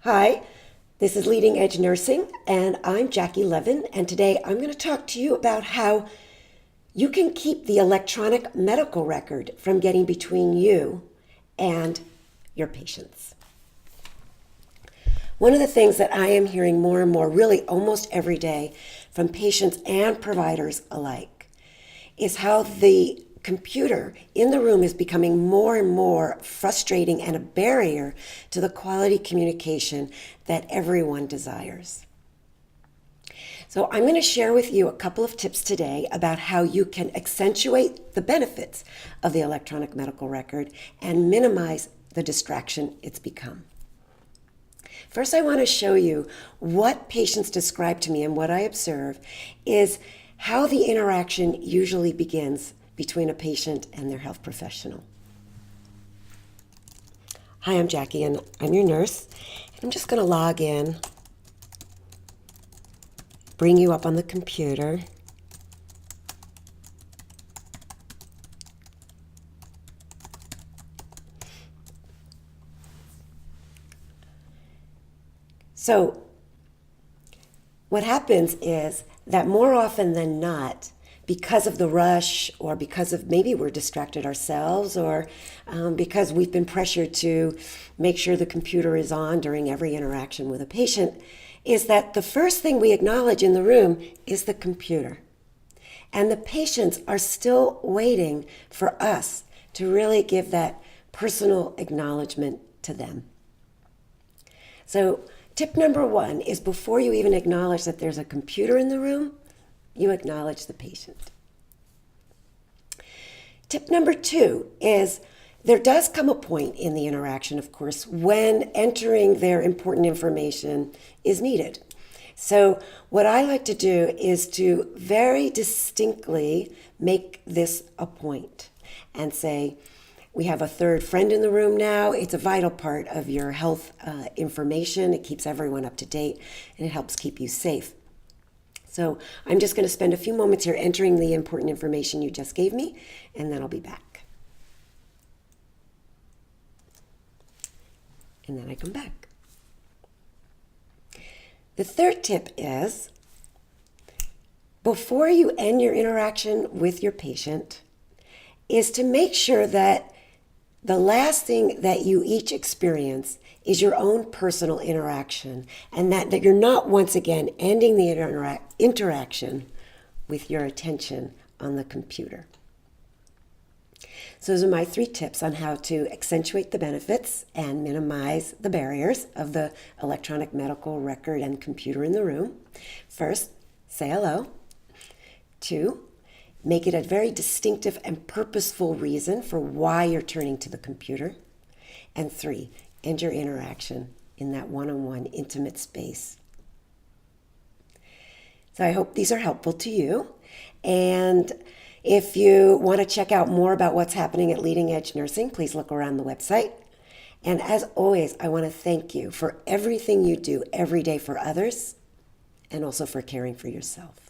Hi, this is Leading Edge Nursing, and I'm Jackie Levin, and today I'm going to talk to you about how you can keep the electronic medical record from getting between you and your patients. One of the things that I am hearing more and more, really almost every day, from patients and providers alike, is how the computer in the room is becoming more and more frustrating and a barrier to the quality communication that everyone desires. So I'm going to share with you a couple of tips today about how you can accentuate the benefits of the electronic medical record and minimize the distraction it's become. First, I want to show you what patients describe to me, and what I observe is how the interaction usually begins between a patient and their health professional. Hi, I'm Jackie, and I'm your nurse. I'm just going to log in, bring you up on the computer. So what happens is that more often than not, because of the rush, or because of maybe we're distracted ourselves, or because we've been pressured to make sure the computer is on during every interaction with a patient, is that the first thing we acknowledge in the room is the computer. And the patients are still waiting for us to really give that personal acknowledgement to them. So tip number one is, before you even acknowledge that there's a computer in the room, you acknowledge the patient. Tip number two is, there does come a point in the interaction, of course, when entering their important information is needed. So what I like to do is to very distinctly make this a point and say, we have a third friend in the room now. It's a vital part of your health information. It keeps everyone up to date, and it helps keep you safe. So I'm just going to spend a few moments here entering the important information you just gave me, and then I'll be back. And then I come back. The third tip is, before you end your interaction with your patient, is to make sure that the last thing that you each experience is your own personal interaction, and that you're not once again ending the interaction with your attention on the computer. So those are my three tips on how to accentuate the benefits and minimize the barriers of the electronic medical record and computer in the room. First, say hello. Two, make it a very distinctive and purposeful reason for why you're turning to the computer. And three, end your interaction in that one-on-one intimate space. So I hope these are helpful to you. And if you want to check out more about what's happening at Leading Edge Nursing, please look around the website. And as always, I want to thank you for everything you do every day for others, and also for caring for yourself.